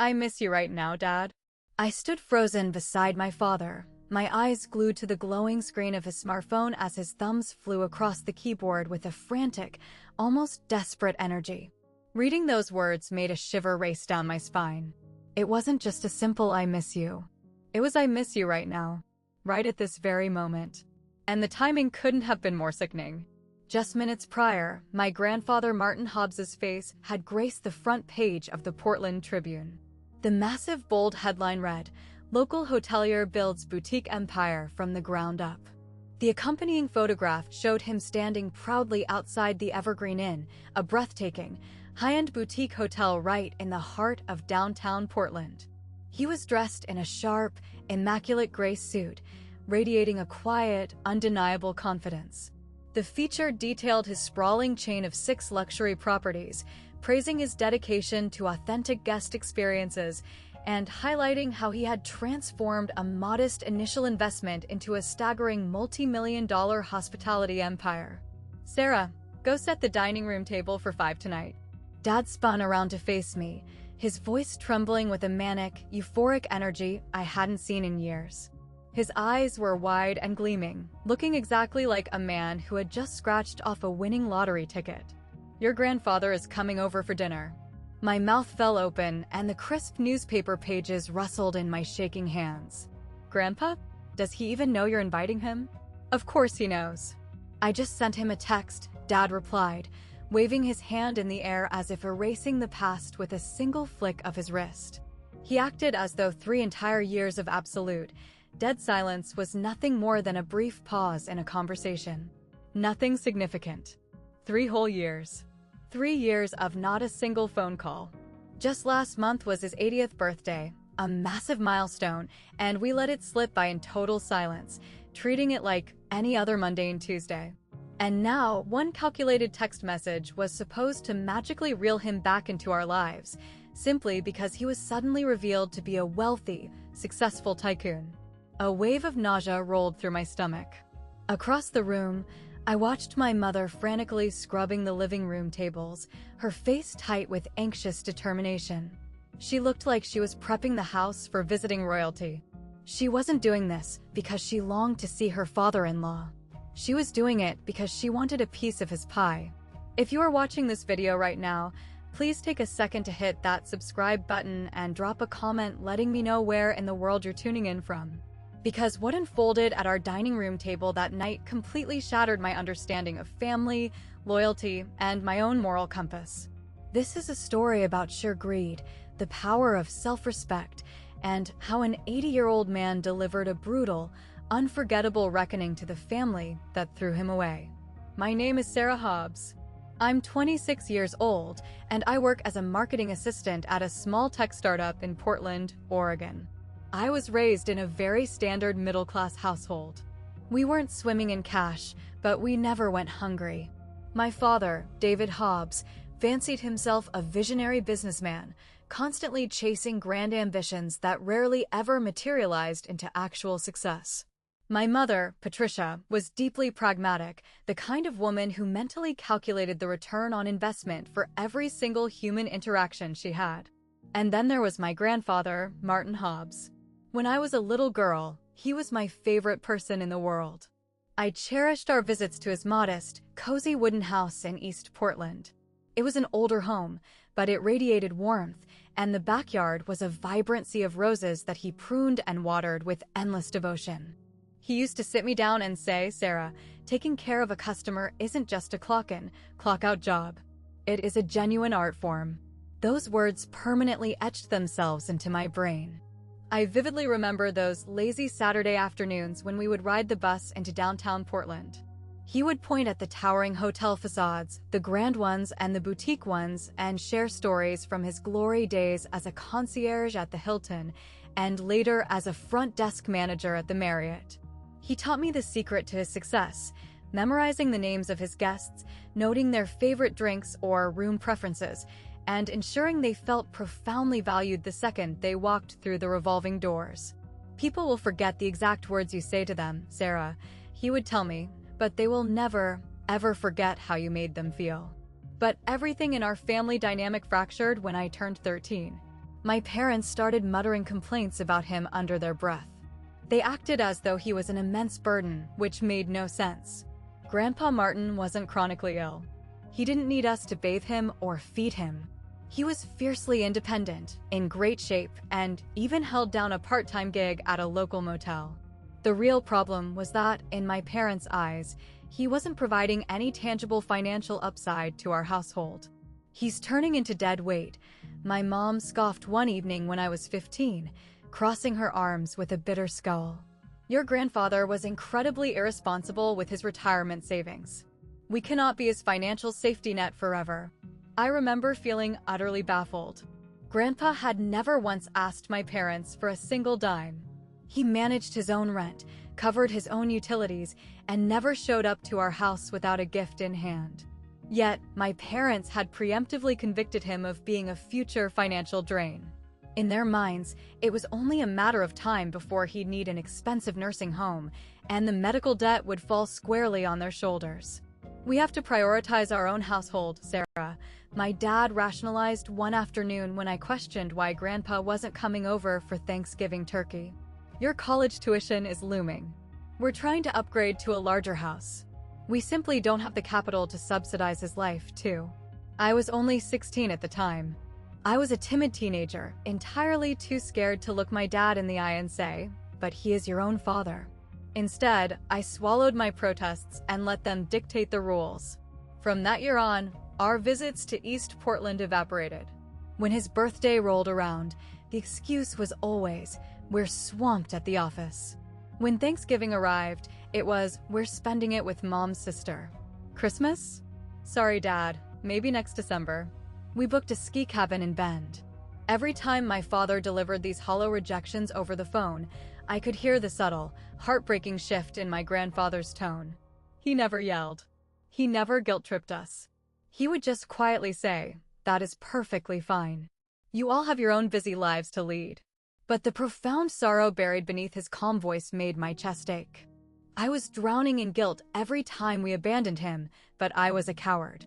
I miss you right now, Dad. I stood frozen beside my father, my eyes glued to the glowing screen of his smartphone as his thumbs flew across the keyboard with a frantic, almost desperate energy. Reading those words made a shiver race down my spine. It wasn't just a simple "I miss you." It was "I miss you right now," right at this very moment. And the timing couldn't have been more sickening. Just minutes prior, my grandfather Martin Hobbs's face had graced the front page of the Portland Tribune. The massive bold headline read, "Local hotelier builds boutique empire from the ground up." The accompanying photograph showed him standing proudly outside the Evergreen Inn, a breathtaking, high-end boutique hotel right in the heart of downtown Portland. He was dressed in a sharp, immaculate gray suit, radiating a quiet, undeniable confidence. The feature detailed his sprawling chain of 6 luxury properties, praising his dedication to authentic guest experiences and highlighting how he had transformed a modest initial investment into a staggering multi-million-dollar hospitality empire. "Sarah, go set the dining room table for 5 tonight." Dad spun around to face me, his voice trembling with a manic, euphoric energy I hadn't seen in years. His eyes were wide and gleaming, looking exactly like a man who had just scratched off a winning lottery ticket. "Your grandfather is coming over for dinner." My mouth fell open and the crisp newspaper pages rustled in my shaking hands. "Grandpa? Does he even know you're inviting him?" "Of course he knows. I just sent him a text," Dad replied, waving his hand in the air as if erasing the past with a single flick of his wrist. He acted as though 3 entire years of absolute, dead silence was nothing more than a brief pause in a conversation. Nothing significant. 3 whole years. 3 years of not a single phone call. Just last month was his 80th birthday, a massive milestone, and we let it slip by in total silence, treating it like any other mundane Tuesday. And now, one calculated text message was supposed to magically reel him back into our lives, simply because he was suddenly revealed to be a wealthy, successful tycoon. A wave of nausea rolled through my stomach. Across the room, I watched my mother frantically scrubbing the living room tables, her face tight with anxious determination. She looked like she was prepping the house for visiting royalty. She wasn't doing this because she longed to see her father-in-law. She was doing it because she wanted a piece of his pie. If you are watching this video right now, please take a second to hit that subscribe button and drop a comment letting me know where in the world you're tuning in from. Because what unfolded at our dining room table that night completely shattered my understanding of family, loyalty, and my own moral compass. This is a story about sheer greed, the power of self-respect, and how an 80-year-old man delivered a brutal, unforgettable reckoning to the family that threw him away. My name is Sarah Hobbs. I'm 26 years old, and I work as a marketing assistant at a small tech startup in Portland, Oregon. I was raised in a very standard middle-class household. We weren't swimming in cash, but we never went hungry. My father, David Hobbs, fancied himself a visionary businessman, constantly chasing grand ambitions that rarely ever materialized into actual success. My mother, Patricia, was deeply pragmatic, the kind of woman who mentally calculated the return on investment for every single human interaction she had. And then there was my grandfather, Martin Hobbs. When I was a little girl, he was my favorite person in the world. I cherished our visits to his modest, cozy wooden house in East Portland. It was an older home, but it radiated warmth, and the backyard was a vibrant sea of roses that he pruned and watered with endless devotion. He used to sit me down and say, "Sarah, taking care of a customer isn't just a clock-in, clock-out job. It is a genuine art form." Those words permanently etched themselves into my brain. I vividly remember those lazy Saturday afternoons when we would ride the bus into downtown Portland. He would point at the towering hotel facades, the grand ones and the boutique ones, and share stories from his glory days as a concierge at the Hilton and later as a front desk manager at the Marriott. He taught me the secret to his success, memorizing the names of his guests, noting their favorite drinks or room preferences, and ensuring they felt profoundly valued the second they walked through the revolving doors. "People will forget the exact words you say to them, Sarah," he would tell me, "but they will never, ever forget how you made them feel." But everything in our family dynamic fractured when I turned 13. My parents started muttering complaints about him under their breath. They acted as though he was an immense burden, which made no sense. Grandpa Martin wasn't chronically ill. He didn't need us to bathe him or feed him. He was fiercely independent, in great shape, and even held down a part-time gig at a local motel. The real problem was that, in my parents' eyes, he wasn't providing any tangible financial upside to our household. "He's turning into dead weight," my mom scoffed one evening when I was 15, crossing her arms with a bitter scowl. "Your grandfather was incredibly irresponsible with his retirement savings. We cannot be his financial safety net forever." I remember feeling utterly baffled. Grandpa had never once asked my parents for a single dime. He managed his own rent, covered his own utilities, and never showed up to our house without a gift in hand. Yet, my parents had preemptively convicted him of being a future financial drain. In their minds, it was only a matter of time before he'd need an expensive nursing home, and the medical debt would fall squarely on their shoulders. "We have to prioritize our own household, Sarah," my dad rationalized one afternoon when I questioned why Grandpa wasn't coming over for Thanksgiving turkey. "Your college tuition is looming. We're trying to upgrade to a larger house. We simply don't have the capital to subsidize his life, too." I was only 16 at the time. I was a timid teenager, entirely too scared to look my dad in the eye and say, "But he is your own father." Instead, I swallowed my protests and let them dictate the rules. From that year on, our visits to East Portland evaporated. When his birthday rolled around, the excuse was always, "We're swamped at the office." When Thanksgiving arrived, it was, "We're spending it with Mom's sister." Christmas? "Sorry, Dad, maybe next December." We booked a ski cabin in Bend. Every time my father delivered these hollow rejections over the phone, I could hear the subtle, heartbreaking shift in my grandfather's tone. He never yelled. He never guilt-tripped us. He would just quietly say, "That is perfectly fine. You all have your own busy lives to lead." But the profound sorrow buried beneath his calm voice made my chest ache. I was drowning in guilt every time we abandoned him, but I was a coward.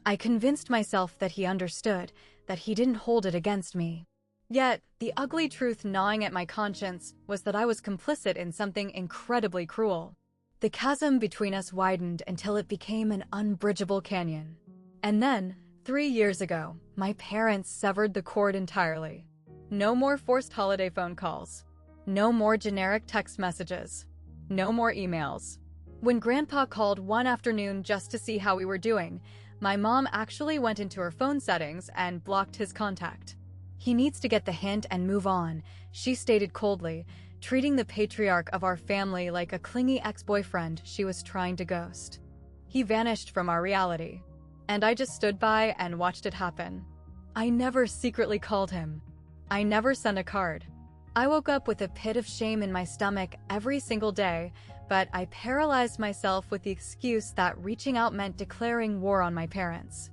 I convinced myself that he understood, that he didn't hold it against me. Yet, the ugly truth gnawing at my conscience was that I was complicit in something incredibly cruel. The chasm between us widened until it became an unbridgeable canyon. And then, 3 years ago, my parents severed the cord entirely. No more forced holiday phone calls. No more generic text messages. No more emails. When Grandpa called one afternoon just to see how we were doing, my mom actually went into her phone settings and blocked his contact. "He needs to get the hint and move on," she stated coldly, treating the patriarch of our family like a clingy ex-boyfriend she was trying to ghost. He vanished from our reality, and I just stood by and watched it happen. I never secretly called him. I never sent a card. I woke up with a pit of shame in my stomach every single day, but I paralyzed myself with the excuse that reaching out meant declaring war on my parents.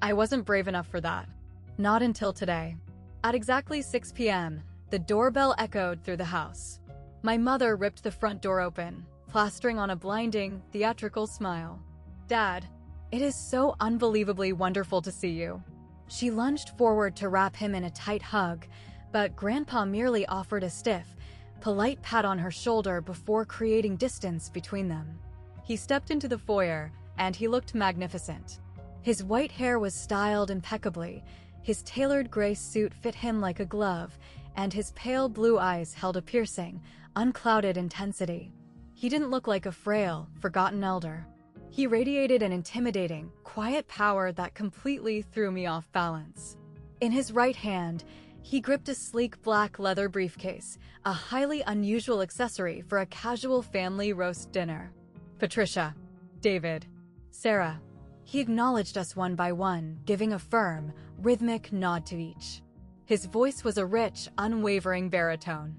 I wasn't brave enough for that. Not until today. At exactly 6 p.m., the doorbell echoed through the house. My mother ripped the front door open, plastering on a blinding, theatrical smile. "Dad, it is so unbelievably wonderful to see you." She lunged forward to wrap him in a tight hug, but Grandpa merely offered a stiff, polite pat on her shoulder before creating distance between them. He stepped into the foyer, and he looked magnificent. His white hair was styled impeccably, his tailored gray suit fit him like a glove, and his pale blue eyes held a piercing, unclouded intensity. He didn't look like a frail, forgotten elder. He radiated an intimidating, quiet power that completely threw me off balance. In his right hand, he gripped a sleek black leather briefcase, a highly unusual accessory for a casual family roast dinner. "Patricia, David, Sarah." He acknowledged us one by one, giving a firm, rhythmic nod to each. His voice was a rich, unwavering baritone.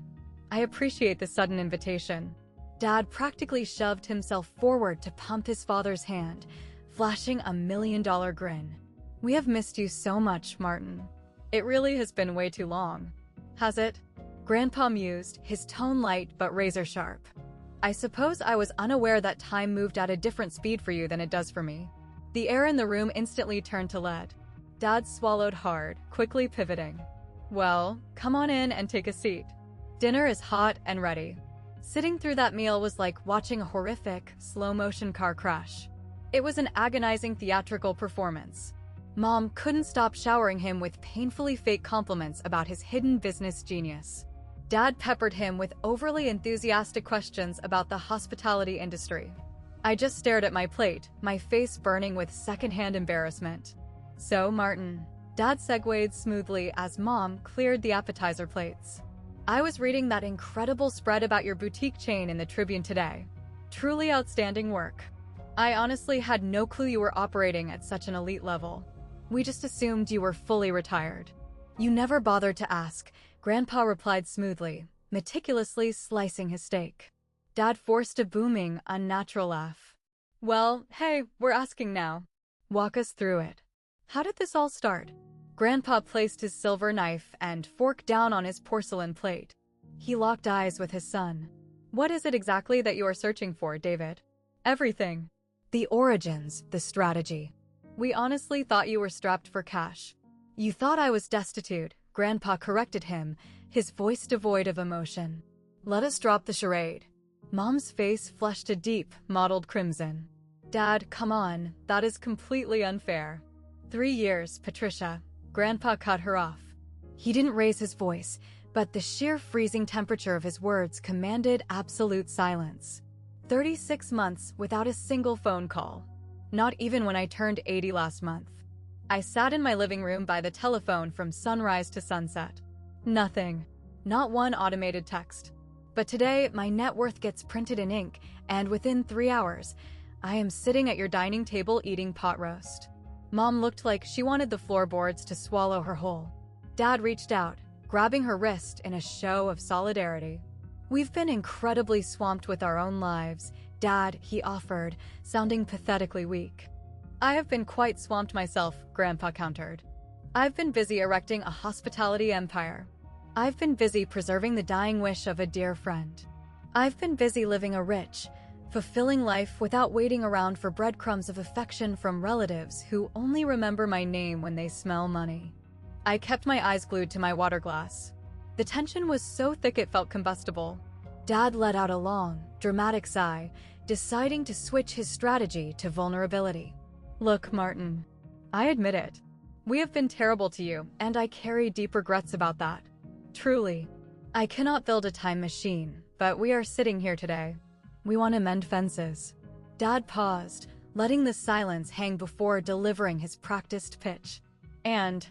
"I appreciate the sudden invitation." Dad practically shoved himself forward to pump his father's hand, flashing a $1 million grin. "We have missed you so much, Martin. It really has been way too long." "Has it?" Grandpa mused, his tone light but razor-sharp. "I suppose I was unaware that time moved at a different speed for you than it does for me." The air in the room instantly turned to lead. Dad swallowed hard, quickly pivoting. Well, come on in and take a seat. Dinner is hot and ready. Sitting through that meal was like watching a horrific, slow-motion car crash. It was an agonizing theatrical performance. Mom couldn't stop showering him with painfully fake compliments about his hidden business genius. Dad peppered him with overly enthusiastic questions about the hospitality industry. I just stared at my plate, my face burning with secondhand embarrassment. So, Martin, Dad segued smoothly as Mom cleared the appetizer plates. I was reading that incredible spread about your boutique chain in the Tribune today. Truly outstanding work. I honestly had no clue you were operating at such an elite level. We just assumed you were fully retired. You never bothered to ask, Grandpa replied smoothly, meticulously slicing his steak. Dad forced a booming, unnatural laugh. Well, hey, we're asking now. Walk us through it. How did this all start? Grandpa placed his silver knife and fork down on his porcelain plate. He locked eyes with his son. What is it exactly that you are searching for, David? Everything. The origins, the strategy. We honestly thought you were strapped for cash. You thought I was destitute, Grandpa corrected him, his voice devoid of emotion. Let us drop the charade. Mom's face flushed a deep, mottled crimson. Dad, come on, that is completely unfair. 3 years, Patricia. Grandpa cut her off. He didn't raise his voice, but the sheer freezing temperature of his words commanded absolute silence. 36 months without a single phone call. Not even when I turned 80 last month. I sat in my living room by the telephone from sunrise to sunset. Nothing. Not one automated text. But today, my net worth gets printed in ink, and within 3 hours, I am sitting at your dining table eating pot roast. Mom looked like she wanted the floorboards to swallow her whole. Dad reached out, grabbing her wrist in a show of solidarity. We've been incredibly swamped with our own lives, Dad, he offered, sounding pathetically weak. I have been quite swamped myself, Grandpa countered. I've been busy erecting a hospitality empire. I've been busy preserving the dying wish of a dear friend. I've been busy living a rich, fulfilling life without waiting around for breadcrumbs of affection from relatives who only remember my name when they smell money. I kept my eyes glued to my water glass. The tension was so thick it felt combustible. Dad let out a long, dramatic sigh, deciding to switch his strategy to vulnerability. Look, Martin, I admit it. We have been terrible to you, and I carry deep regrets about that. Truly. I cannot build a time machine, but we are sitting here today. We want to mend fences. Dad paused, letting the silence hang before delivering his practiced pitch. And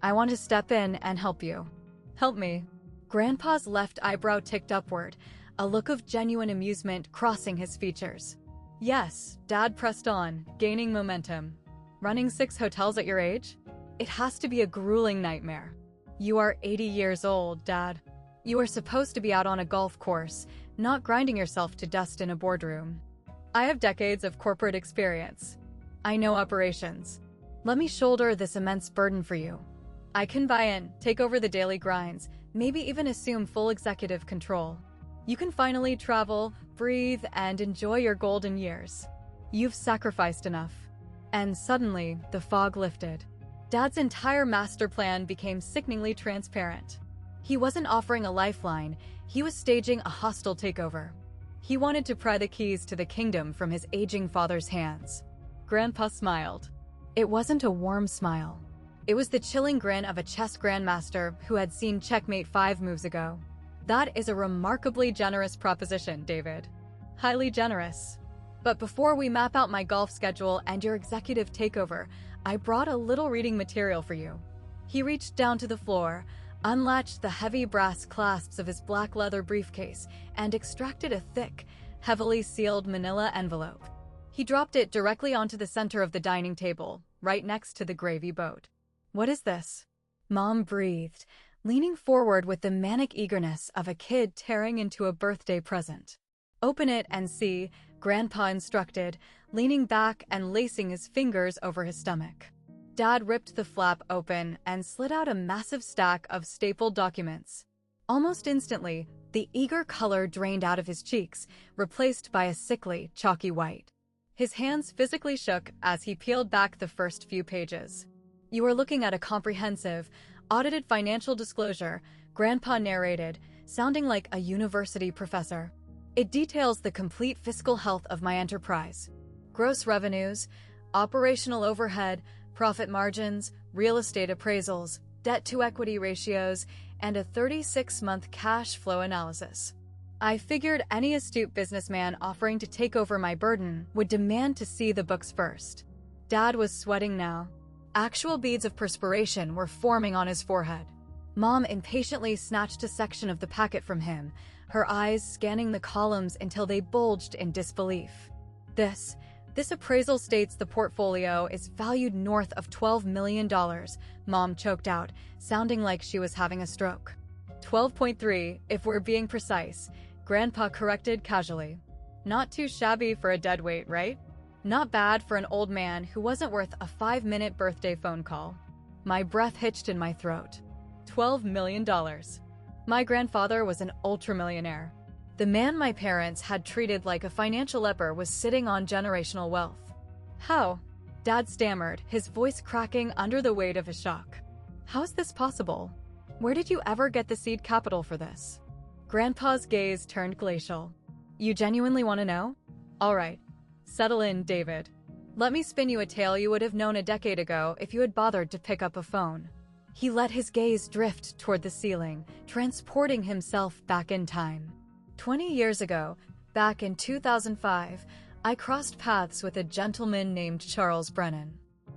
I want to step in and help you. Help me. Grandpa's left eyebrow ticked upward, a look of genuine amusement crossing his features. Yes, Dad pressed on, gaining momentum. Running 6 hotels at your age? It has to be a grueling nightmare. You are 80 years old, Dad. You are supposed to be out on a golf course, not grinding yourself to dust in a boardroom. I have decades of corporate experience. I know operations. Let me shoulder this immense burden for you. I can buy in, take over the daily grinds, maybe even assume full executive control. You can finally travel, breathe, and enjoy your golden years. You've sacrificed enough. And suddenly, the fog lifted. Dad's entire master plan became sickeningly transparent. He wasn't offering a lifeline, he was staging a hostile takeover. He wanted to pry the keys to the kingdom from his aging father's hands. Grandpa smiled. It wasn't a warm smile. It was the chilling grin of a chess grandmaster who had seen checkmate 5 moves ago. That is a remarkably generous proposition, David. Highly generous. But before we map out my golf schedule and your executive takeover, I brought a little reading material for you. He reached down to the floor, unlatched the heavy brass clasps of his black leather briefcase, and extracted a thick, heavily sealed manila envelope. He dropped it directly onto the center of the dining table, right next to the gravy boat. What is this? Mom breathed, leaning forward with the manic eagerness of a kid tearing into a birthday present. Open it and see, Grandpa instructed, leaning back and lacing his fingers over his stomach. Dad ripped the flap open and slid out a massive stack of stapled documents. Almost instantly, the eager color drained out of his cheeks, replaced by a sickly, chalky white. His hands physically shook as he peeled back the first few pages. You are looking at a comprehensive, Audited financial disclosure, Grandpa narrated, sounding like a university professor. It details the complete fiscal health of my enterprise. Gross revenues, operational overhead, profit margins, real estate appraisals, debt-to-equity ratios, and a 36-month cash flow analysis. I figured any astute businessman offering to take over my burden would demand to see the books first. Dad was sweating now. Actual beads of perspiration were forming on his forehead. Mom impatiently snatched a section of the packet from him, her eyes scanning the columns until they bulged in disbelief. This appraisal states the portfolio is valued north of $12 million, Mom choked out, sounding like she was having a stroke. 12.3, if we're being precise, Grandpa corrected casually. Not too shabby for a deadweight, right? Not bad for an old man who wasn't worth a 5-minute birthday phone call. My breath hitched in my throat. $12 million. My grandfather was an ultramillionaire. The man my parents had treated like a financial leper was sitting on generational wealth. How? Dad stammered, his voice cracking under the weight of his shock. How's this possible? Where did you ever get the seed capital for this? Grandpa's gaze turned glacial. You genuinely want to know? All right. Settle in, David. Let me spin you a tale you would have known a decade ago if you had bothered to pick up a phone. He let his gaze drift toward the ceiling, transporting himself back in time. 20 years ago, back in 2005, I crossed paths with a gentleman named Charles Brennan.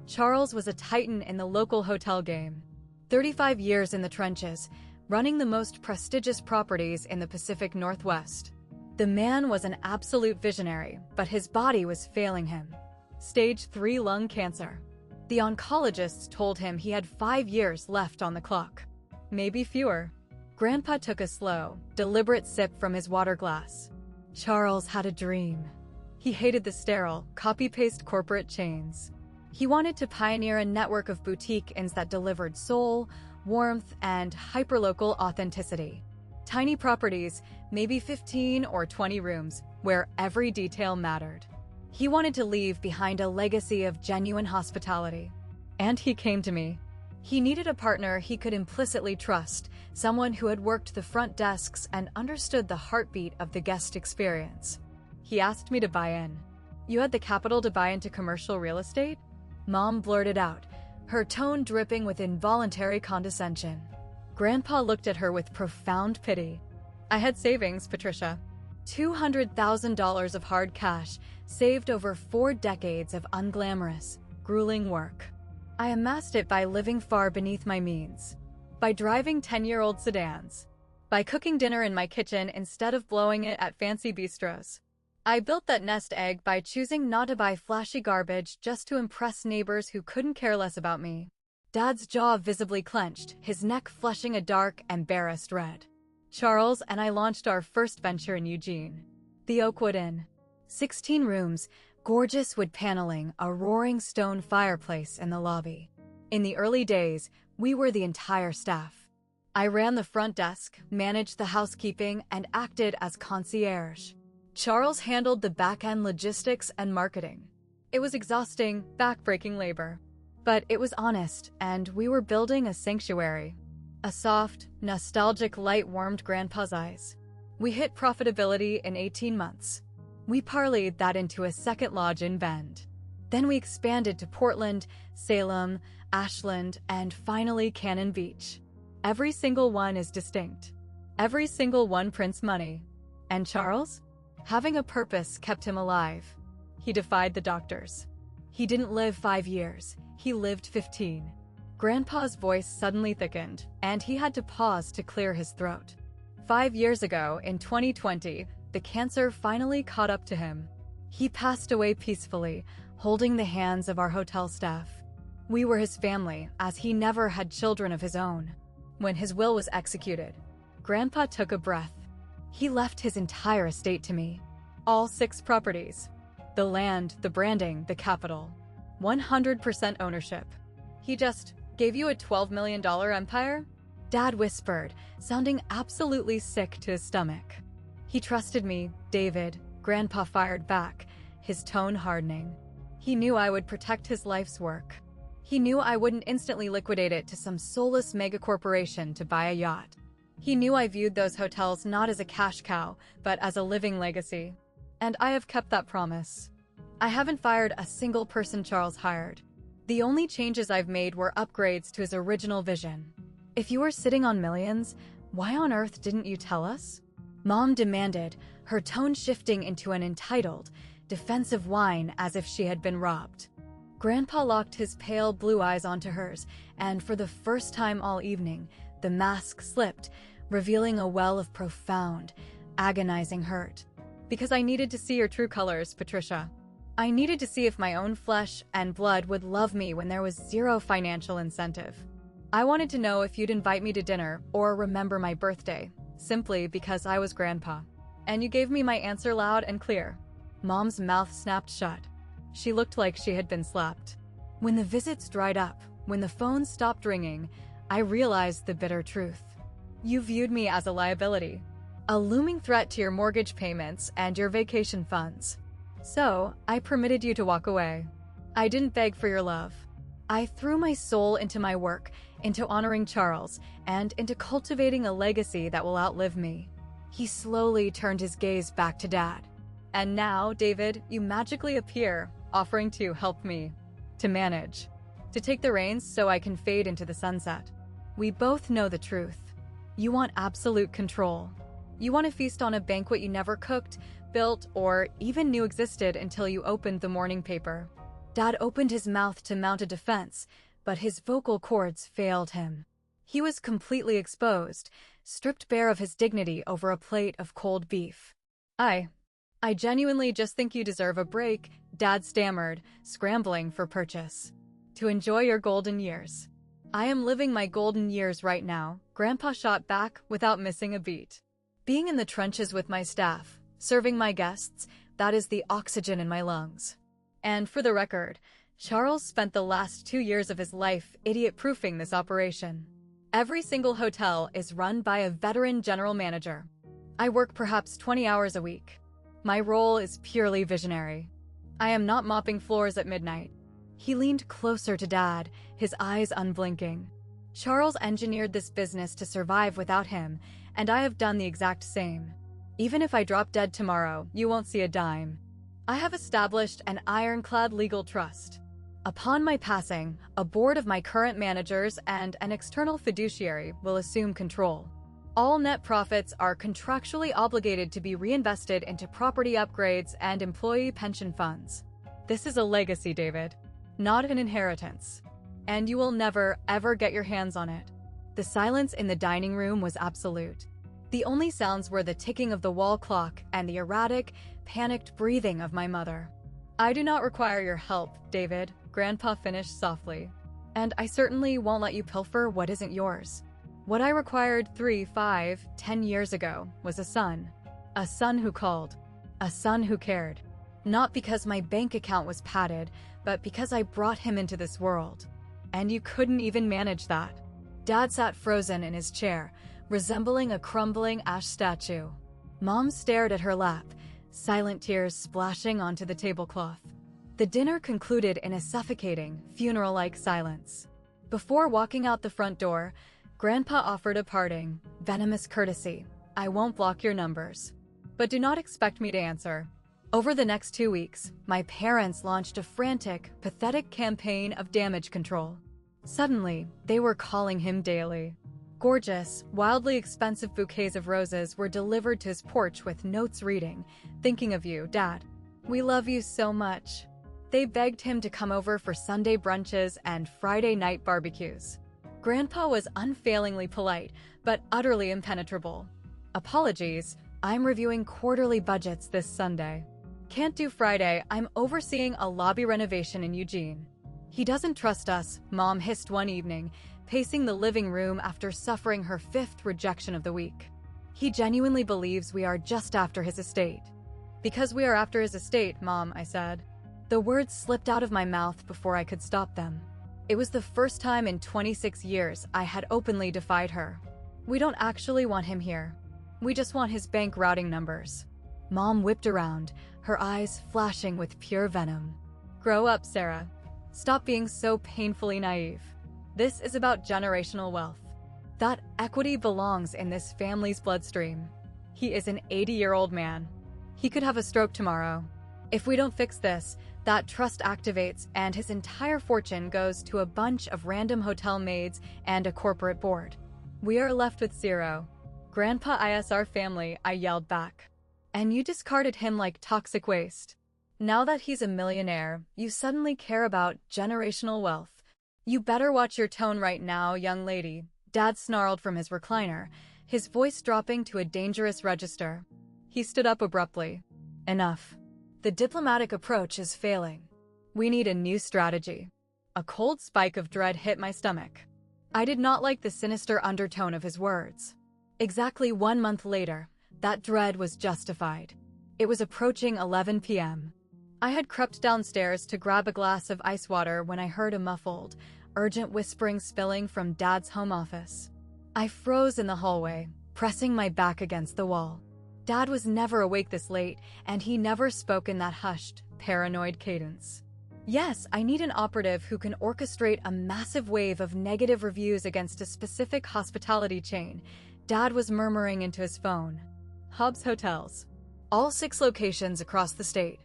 Charles was a titan in the local hotel game. 35 years in the trenches, running the most prestigious properties in the Pacific Northwest. The man was an absolute visionary, but his body was failing him. Stage 3 lung cancer. The oncologists told him he had 5 years left on the clock. Maybe fewer. Grandpa took a slow, deliberate sip from his water glass. Charles had a dream. He hated the sterile, copy-paste corporate chains. He wanted to pioneer a network of boutique inns that delivered soul, warmth, and hyperlocal authenticity. Tiny properties, maybe 15 or 20 rooms, where every detail mattered. He wanted to leave behind a legacy of genuine hospitality. And he came to me. He needed a partner he could implicitly trust, someone who had worked the front desks and understood the heartbeat of the guest experience. He asked me to buy in. You had the capital to buy into commercial real estate? Mom blurted out, her tone dripping with involuntary condescension. Grandpa looked at her with profound pity. I had savings, Patricia. $200,000 of hard cash, saved over 4 decades of unglamorous, grueling work. I amassed it by living far beneath my means, by driving 10-year-old sedans, by cooking dinner in my kitchen instead of blowing it at fancy bistros. I built that nest egg by choosing not to buy flashy garbage just to impress neighbors who couldn't care less about me. Dad's jaw visibly clenched, his neck flushing a dark, embarrassed red. Charles and I launched our first venture in Eugene, the Oakwood Inn. 16 rooms, gorgeous wood paneling, a roaring stone fireplace in the lobby. In the early days, we were the entire staff. I ran the front desk, managed the housekeeping, and acted as concierge. Charles handled the back-end logistics and marketing. It was exhausting, back-breaking labor. But it was honest, and we were building a sanctuary. A soft, nostalgic light warmed Grandpa's eyes. We hit profitability in 18 months. We parlayed that into a second lodge in Bend. Then we expanded to Portland, Salem, Ashland, and finally Cannon Beach. Every single one is distinct. Every single one prints money. And Charles? Having a purpose kept him alive. He defied the doctors. He didn't live 5 years. He lived 15. Grandpa's voice suddenly thickened, and he had to pause to clear his throat. 5 years ago, in 2020, the cancer finally caught up to him. He passed away peacefully, holding the hands of our hotel staff. We were his family, as he never had children of his own. When his will was executed, Grandpa took a breath. He left his entire estate to me. All 6 properties. The land, the branding, the capital. 100% ownership. He just gave you a $12 million empire? Dad whispered, sounding absolutely sick to his stomach. He trusted me, David, Grandpa fired back, his tone hardening. He knew I would protect his life's work. He knew I wouldn't instantly liquidate it to some soulless megacorporation to buy a yacht. He knew I viewed those hotels not as a cash cow, but as a living legacy. And I have kept that promise. I haven't fired a single person Charles hired. The only changes I've made were upgrades to his original vision. If you were sitting on millions, why on earth didn't you tell us? Mom demanded, her tone shifting into an entitled, defensive whine as if she had been robbed. Grandpa locked his pale blue eyes onto hers, and for the first time all evening, the mask slipped, revealing a well of profound, agonizing hurt. Because I needed to see your true colors, Patricia. I needed to see if my own flesh and blood would love me when there was zero financial incentive. I wanted to know if you'd invite me to dinner or remember my birthday, simply because I was Grandpa. And you gave me my answer loud and clear. Mom's mouth snapped shut. She looked like she had been slapped. When the visits dried up, when the phone stopped ringing, I realized the bitter truth. You viewed me as a liability, a looming threat to your mortgage payments and your vacation funds. So, I permitted you to walk away. I didn't beg for your love. I threw my soul into my work, into honoring Charles, and into cultivating a legacy that will outlive me. He slowly turned his gaze back to Dad. And now, David, you magically appear, offering to help me, to manage, to take the reins so I can fade into the sunset. We both know the truth. You want absolute control. You want to feast on a banquet you never cooked, built, or even knew existed until you opened the morning paper. Dad opened his mouth to mount a defense, but his vocal cords failed him. He was completely exposed, stripped bare of his dignity over a plate of cold beef. I genuinely just think you deserve a break, Dad stammered, scrambling for purchase. To enjoy your golden years. I am living my golden years right now, Grandpa shot back without missing a beat. Being in the trenches with my staff, serving my guests, that is the oxygen in my lungs. And for the record, Charles spent the last 2 years of his life idiot-proofing this operation. Every single hotel is run by a veteran general manager. I work perhaps 20 hours a week. My role is purely visionary. I am not mopping floors at midnight. He leaned closer to Dad, his eyes unblinking. Charles engineered this business to survive without him, and I have done the exact same. Even if I drop dead tomorrow, you won't see a dime. I have established an ironclad legal trust. Upon my passing, a board of my current managers and an external fiduciary will assume control. All net profits are contractually obligated to be reinvested into property upgrades and employee pension funds. This is a legacy, David, not an inheritance. And you will never, ever get your hands on it. The silence in the dining room was absolute. The only sounds were the ticking of the wall clock and the erratic, panicked breathing of my mother. I do not require your help, David, Grandpa finished softly. And I certainly won't let you pilfer what isn't yours. What I required 3, 5, 10 years ago was a son. A son who called. A son who cared. Not because my bank account was padded, but because I brought him into this world. And you couldn't even manage that. Dad sat frozen in his chair, resembling a crumbling ash statue. Mom stared at her lap, silent tears splashing onto the tablecloth. The dinner concluded in a suffocating, funeral-like silence. Before walking out the front door, Grandpa offered a parting, venomous courtesy. I won't block your numbers. But do not expect me to answer. Over the next 2 weeks, my parents launched a frantic, pathetic campaign of damage control. Suddenly, they were calling him daily. Gorgeous, wildly expensive bouquets of roses were delivered to his porch with notes reading, "Thinking of you, Dad. We love you so much." They begged him to come over for Sunday brunches and Friday night barbecues. Grandpa was unfailingly polite, but utterly impenetrable. Apologies, I'm reviewing quarterly budgets this Sunday. Can't do Friday, I'm overseeing a lobby renovation in Eugene. He doesn't trust us, Mom hissed one evening, pacing the living room after suffering her 5th rejection of the week. He genuinely believes we are just after his estate. Because we are after his estate, Mom, I said. The words slipped out of my mouth before I could stop them. It was the first time in 26 years I had openly defied her. We don't actually want him here. We just want his bank routing numbers. Mom whipped around, her eyes flashing with pure venom. Grow up, Sarah. Stop being so painfully naive. This is about generational wealth. That equity belongs in this family's bloodstream. He is an 80-year-old man. He could have a stroke tomorrow. If we don't fix this, that trust activates and his entire fortune goes to a bunch of random hotel maids and a corporate board. We are left with zero. Grandpa is our family, I yelled back. And you discarded him like toxic waste. Now that he's a millionaire, you suddenly care about generational wealth. You better watch your tone right now, young lady, Dad snarled from his recliner, his voice dropping to a dangerous register. He stood up abruptly. Enough. The diplomatic approach is failing. We need a new strategy. A cold spike of dread hit my stomach. I did not like the sinister undertone of his words. Exactly 1 month later, that dread was justified. It was approaching 11 p.m. I had crept downstairs to grab a glass of ice water when I heard a muffled, urgent whispering spilling from Dad's home office. I froze in the hallway, pressing my back against the wall. Dad was never awake this late, and he never spoke in that hushed, paranoid cadence. Yes, I need an operative who can orchestrate a massive wave of negative reviews against a specific hospitality chain, Dad was murmuring into his phone. Hobbs Hotels. All 6 locations across the state.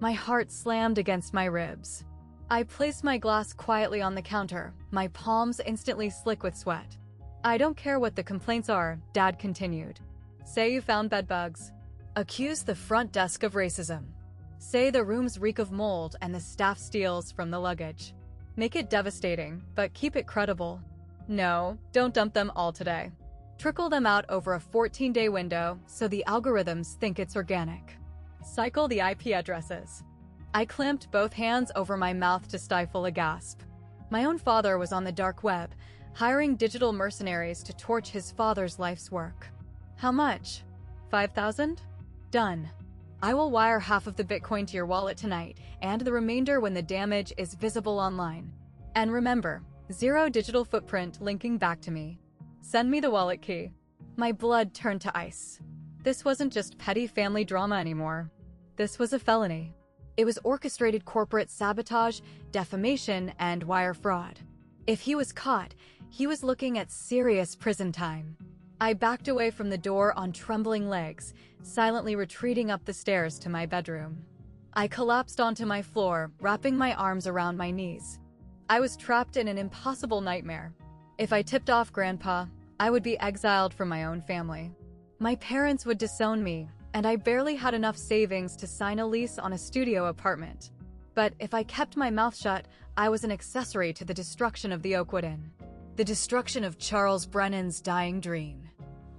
My heart slammed against my ribs. I placed my glass quietly on the counter, my palms instantly slick with sweat. I don't care what the complaints are, Dad continued. Say you found bedbugs. Accuse the front desk of racism. Say the rooms reek of mold and the staff steals from the luggage. Make it devastating, but keep it credible. No, don't dump them all today. Trickle them out over a 14-day window so the algorithms think it's organic. Cycle the IP addresses. I clamped both hands over my mouth to stifle a gasp. My own father was on the dark web, hiring digital mercenaries to torch his father's life's work. How much? 5,000? Done. I will wire half of the Bitcoin to your wallet tonight, and the remainder when the damage is visible online. And remember, 0 digital footprint linking back to me. Send me the wallet key. My blood turned to ice. This wasn't just petty family drama anymore. This was a felony. It was orchestrated corporate sabotage, defamation, and wire fraud. If he was caught, he was looking at serious prison time. I backed away from the door on trembling legs, silently retreating up the stairs to my bedroom. I collapsed onto my floor, wrapping my arms around my knees. I was trapped in an impossible nightmare. If I tipped off Grandpa, I would be exiled from my own family. My parents would disown me, and I barely had enough savings to sign a lease on a studio apartment. But if I kept my mouth shut, I was an accessory to the destruction of the Oakwood Inn. The destruction of Charles Brennan's dying dream.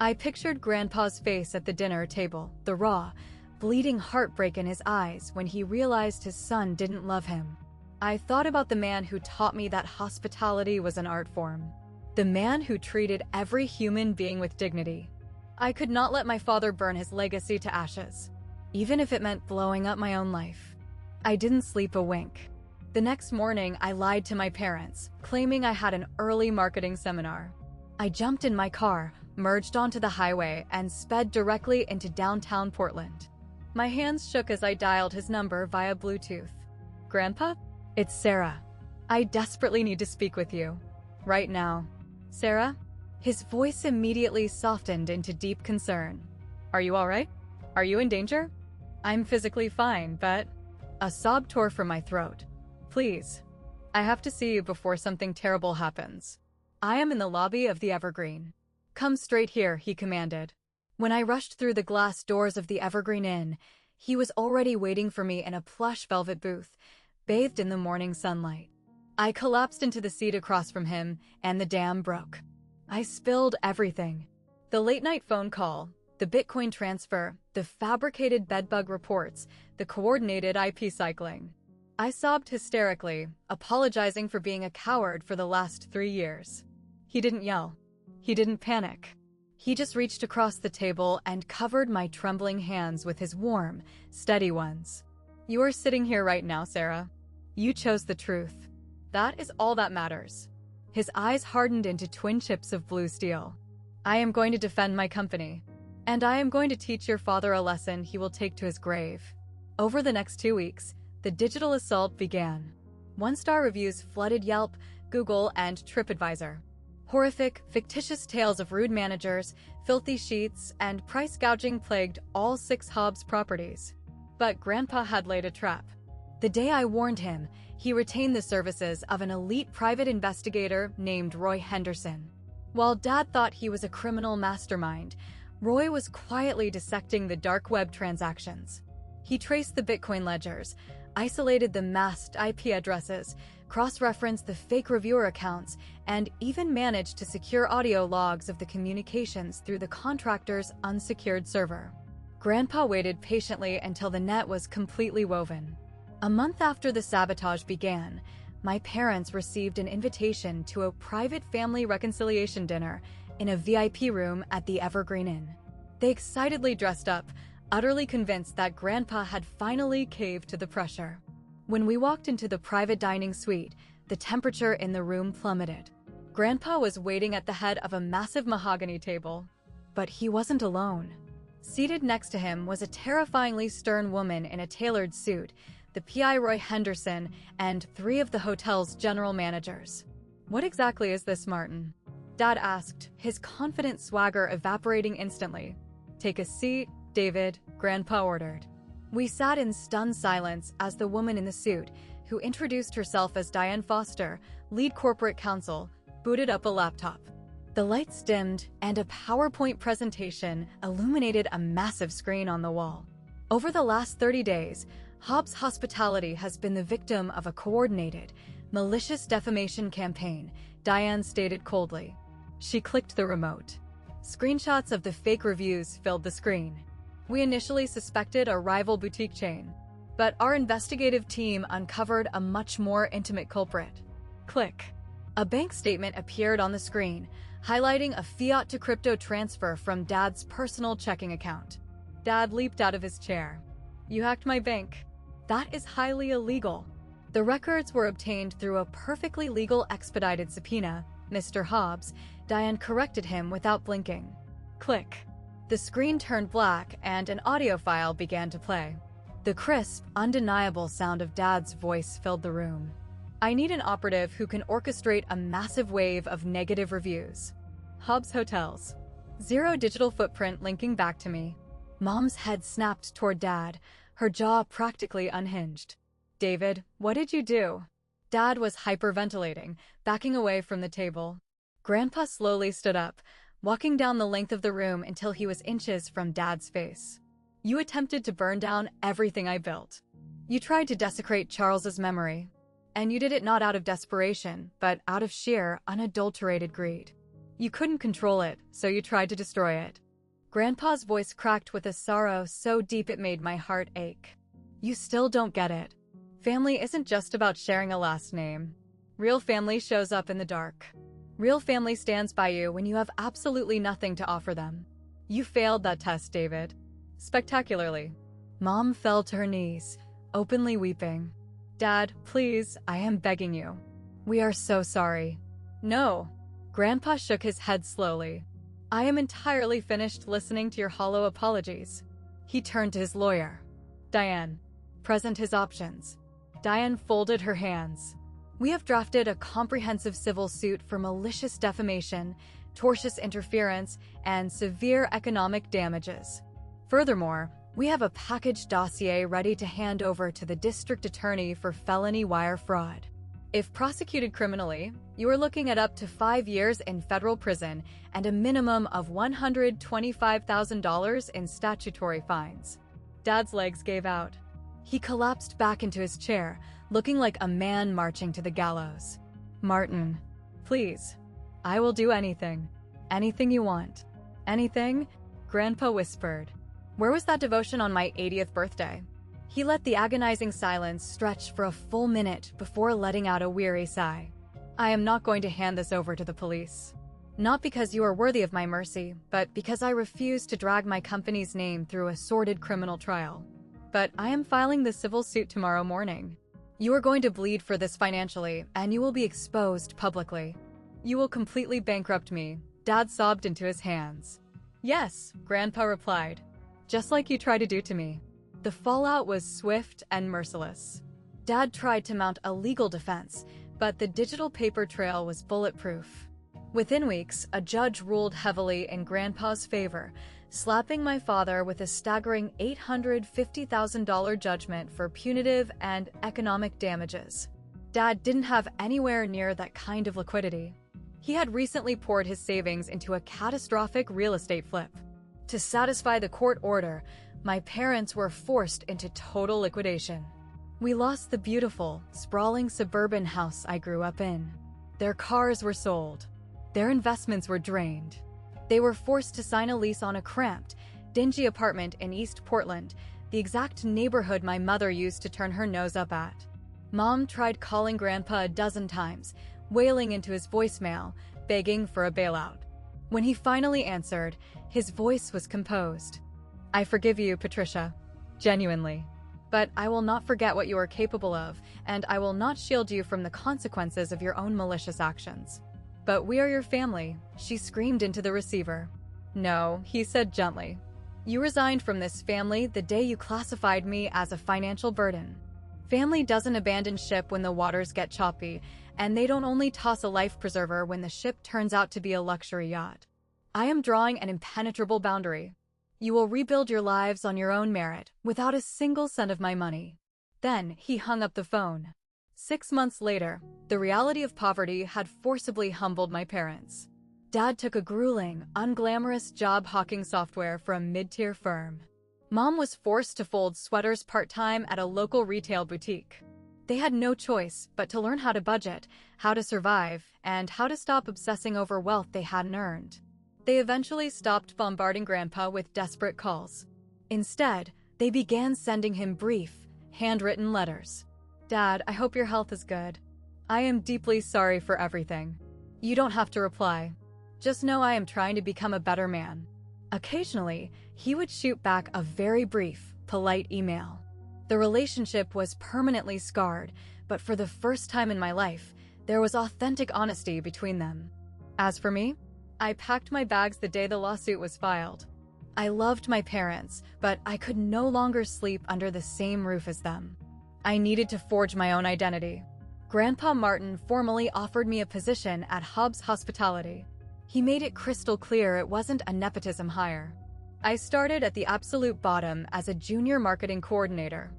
I pictured Grandpa's face at the dinner table, the raw, bleeding heartbreak in his eyes when he realized his son didn't love him. I thought about the man who taught me that hospitality was an art form. The man who treated every human being with dignity. I could not let my father burn his legacy to ashes, even if it meant blowing up my own life. I didn't sleep a wink. The next morning, I lied to my parents, claiming I had an early marketing seminar. I jumped in my car, merged onto the highway, and sped directly into downtown Portland. My hands shook as I dialed his number via Bluetooth. Grandpa? It's Sarah. I desperately need to speak with you. Right now. Sarah? His voice immediately softened into deep concern. Are you all right? Are you in danger? I'm physically fine, but... A sob tore from my throat. Please. I have to see you before something terrible happens. I am in the lobby of the Evergreen. Come straight here, he commanded. When I rushed through the glass doors of the Evergreen Inn, he was already waiting for me in a plush velvet booth, bathed in the morning sunlight. I collapsed into the seat across from him, and the dam broke. I spilled everything. The late-night phone call, the Bitcoin transfer, the fabricated bedbug reports, the coordinated IP cycling. I sobbed hysterically, apologizing for being a coward for the last 3 years. He didn't yell. He didn't panic. He just reached across the table and covered my trembling hands with his warm, steady ones. You are sitting here right now, Sarah. You chose the truth. That is all that matters. His eyes hardened into twin chips of blue steel. I am going to defend my company. And I am going to teach your father a lesson he will take to his grave. Over the next 2 weeks, the digital assault began. One-star reviews flooded Yelp, Google, and TripAdvisor. Horrific, fictitious tales of rude managers, filthy sheets, and price gouging plagued all 6 Hobbs properties. But Grandpa had laid a trap. The day I warned him, he retained the services of an elite private investigator named Roy Henderson. While Dad thought he was a criminal mastermind, Roy was quietly dissecting the dark web transactions. He traced the Bitcoin ledgers, isolated the masked IP addresses, cross-referenced the fake reviewer accounts, and even managed to secure audio logs of the communications through the contractor's unsecured server. Grandpa waited patiently until the net was completely woven. A month after the sabotage began, my parents received an invitation to a private family reconciliation dinner in a VIP room at the Evergreen Inn. They excitedly dressed up, utterly convinced that Grandpa had finally caved to the pressure. When we walked into the private dining suite, the temperature in the room plummeted. Grandpa was waiting at the head of a massive mahogany table. But he wasn't alone. Seated next to him was a terrifyingly stern woman in a tailored suit, the PI Roy Henderson, and 3 of the hotel's general managers. "What exactly is this, Martin?" Dad asked, his confident swagger evaporating instantly. "Take a seat, David," Grandpa ordered. We sat in stunned silence as the woman in the suit, who introduced herself as Diane Foster, lead corporate counsel, booted up a laptop. The lights dimmed, and a PowerPoint presentation illuminated a massive screen on the wall. Over the last 30 days, Hobbs Hospitality has been the victim of a coordinated, malicious defamation campaign, Diane stated coldly. She clicked the remote. Screenshots of the fake reviews filled the screen. We initially suspected a rival boutique chain, but our investigative team uncovered a much more intimate culprit. Click. A bank statement appeared on the screen, highlighting a fiat-to-crypto transfer from Dad's personal checking account. Dad leaped out of his chair. "You hacked my bank. That is highly illegal." The records were obtained through a perfectly legal expedited subpoena, Mr. Hobbs. Diane corrected him without blinking. Click. The screen turned black and an audio file began to play. The crisp, undeniable sound of Dad's voice filled the room. "I need an operative who can orchestrate a massive wave of negative reviews. Hobbs Hotels. 0 digital footprint linking back to me." Mom's head snapped toward Dad, her jaw practically unhinged. "David, what did you do?" Dad was hyperventilating, backing away from the table. Grandpa slowly stood up, walking down the length of the room until he was inches from Dad's face. "You attempted to burn down everything I built. You tried to desecrate Charles's memory. And you did it not out of desperation, but out of sheer, unadulterated greed. You couldn't control it, so you tried to destroy it." Grandpa's voice cracked with a sorrow so deep it made my heart ache. "You still don't get it. Family isn't just about sharing a last name. Real family shows up in the dark. Real family stands by you when you have absolutely nothing to offer them. You failed that test, David. Spectacularly." Mom fell to her knees, openly weeping. "Dad, please, I am begging you. We are so sorry." "No." Grandpa shook his head slowly. "I am entirely finished listening to your hollow apologies." He turned to his lawyer. "Diane, present his options." Diane folded her hands. "We have drafted a comprehensive civil suit for malicious defamation, tortious interference, and severe economic damages. Furthermore, we have a packaged dossier ready to hand over to the district attorney for felony wire fraud. If prosecuted criminally, you are looking at up to 5 years in federal prison and a minimum of $125,000 in statutory fines." Dad's legs gave out. He collapsed back into his chair, looking like a man marching to the gallows. "Martin, please. I will do anything. Anything you want." "Anything?" Grandpa whispered. "Where was that devotion on my 80th birthday?" He let the agonizing silence stretch for a full minute before letting out a weary sigh. "I am not going to hand this over to the police. Not because you are worthy of my mercy, but because I refuse to drag my company's name through a sordid criminal trial. But I am filing the civil suit tomorrow morning. You are going to bleed for this financially, and you will be exposed publicly. You will completely bankrupt me." Dad sobbed into his hands. "Yes," Grandpa replied. "Just like you tried to do to me." The fallout was swift and merciless. Dad tried to mount a legal defense, but the digital paper trail was bulletproof. Within weeks, a judge ruled heavily in Grandpa's favor, slapping my father with a staggering $850,000 judgment for punitive and economic damages. Dad didn't have anywhere near that kind of liquidity. He had recently poured his savings into a catastrophic real estate flip. To satisfy the court order, my parents were forced into total liquidation. We lost the beautiful, sprawling suburban house I grew up in. Their cars were sold. Their investments were drained. They were forced to sign a lease on a cramped, dingy apartment in East Portland, the exact neighborhood my mother used to turn her nose up at. Mom tried calling Grandpa a dozen times, wailing into his voicemail, begging for a bailout. When he finally answered, his voice was composed. "I forgive you, Patricia. Genuinely. But I will not forget what you are capable of, and I will not shield you from the consequences of your own malicious actions. But we are your family," she screamed into the receiver. "No," he said gently. "You resigned from this family the day you classified me as a financial burden. Family doesn't abandon ship when the waters get choppy, and they don't only toss a life preserver when the ship turns out to be a luxury yacht. I am drawing an impenetrable boundary. You will rebuild your lives on your own merit, without a single cent of my money." Then he hung up the phone. 6 months later, the reality of poverty had forcibly humbled my parents. Dad took a grueling, unglamorous job hawking software for a mid-tier firm. Mom was forced to fold sweaters part-time at a local retail boutique. They had no choice but to learn how to budget, how to survive, and how to stop obsessing over wealth they hadn't earned. They eventually stopped bombarding Grandpa with desperate calls. Instead, they began sending him brief, handwritten letters. "Dad, I hope your health is good. I am deeply sorry for everything. You don't have to reply. Just know I am trying to become a better man." Occasionally, he would shoot back a very brief, polite email. The relationship was permanently scarred, but for the first time in my life, there was authentic honesty between them. As for me, I packed my bags the day the lawsuit was filed. I loved my parents, but I could no longer sleep under the same roof as them. I needed to forge my own identity. Grandpa Martin formally offered me a position at Hobbs Hospitality. He made it crystal clear it wasn't a nepotism hire. I started at the absolute bottom as a junior marketing coordinator.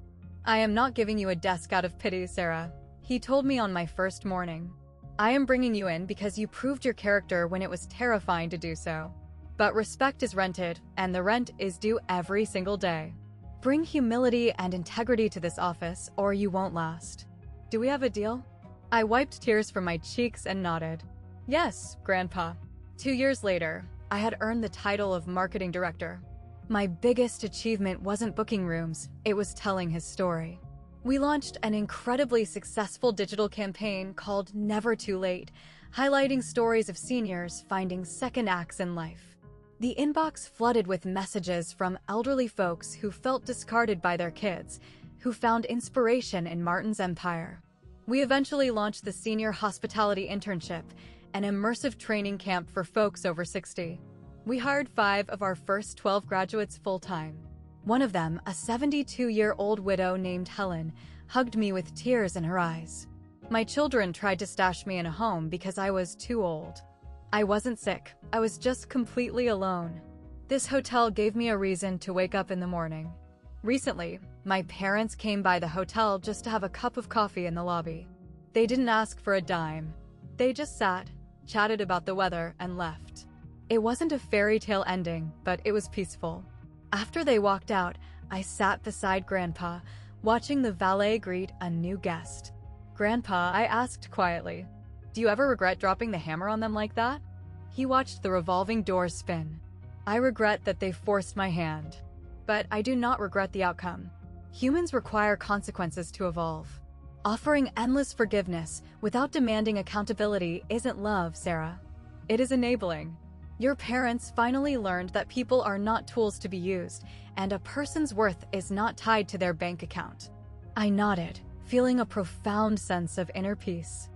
"I am not giving you a desk out of pity, Sarah," he told me on my first morning. "I am bringing you in because you proved your character when it was terrifying to do so. But respect is rented, and the rent is due every single day. Bring humility and integrity to this office, or you won't last. Do we have a deal?" I wiped tears from my cheeks and nodded. "Yes, Grandpa." 2 years later, I had earned the title of marketing director. My biggest achievement wasn't booking rooms, it was telling his story. We launched an incredibly successful digital campaign called Never Too Late, highlighting stories of seniors finding second acts in life. The inbox flooded with messages from elderly folks who felt discarded by their kids, who found inspiration in Martin's empire. We eventually launched the Senior Hospitality Internship, an immersive training camp for folks over 60. We hired 5 of our first 12 graduates full-time. One of them, a 72-year-old widow named Helen, hugged me with tears in her eyes. My children tried to stash me in a home because I was too old. I wasn't sick, I was just completely alone. This hotel gave me a reason to wake up in the morning. Recently, my parents came by the hotel just to have a cup of coffee in the lobby. They didn't ask for a dime. They just sat, chatted about the weather, and left. It wasn't a fairy tale ending, but it was peaceful. After they walked out, I sat beside Grandpa, watching the valet greet a new guest. "Grandpa," I asked quietly, "do you ever regret dropping the hammer on them like that?" He watched the revolving doors spin. "I regret that they forced my hand. But I do not regret the outcome. Humans require consequences to evolve. Offering endless forgiveness without demanding accountability isn't love, Sarah. It is enabling. Your parents finally learned that people are not tools to be used, and a person's worth is not tied to their bank account." I nodded, feeling a profound sense of inner peace.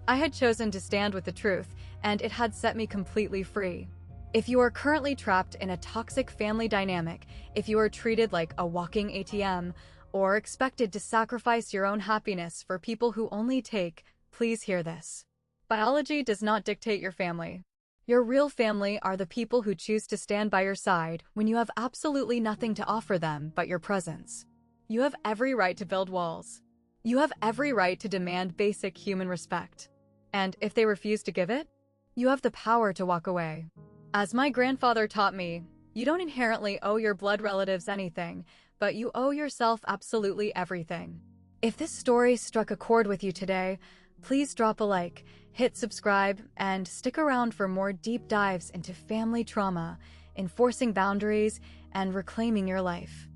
I had chosen to stand with the truth, and it had set me completely free. If you are currently trapped in a toxic family dynamic, if you are treated like a walking ATM, or expected to sacrifice your own happiness for people who only take, please hear this. Biology does not dictate your family. Your real family are the people who choose to stand by your side when you have absolutely nothing to offer them but your presence. You have every right to build walls. You have every right to demand basic human respect. And if they refuse to give it, you have the power to walk away. As my grandfather taught me, you don't inherently owe your blood relatives anything, but you owe yourself absolutely everything. If this story struck a chord with you today, please drop a like, hit subscribe, and stick around for more deep dives into family trauma, enforcing boundaries, and reclaiming your life.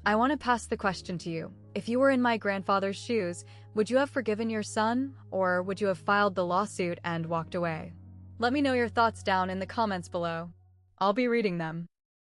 I want to pass the question to you. If you were in my grandfather's shoes, would you have forgiven your son, or would you have filed the lawsuit and walked away? Let me know your thoughts down in the comments below. I'll be reading them.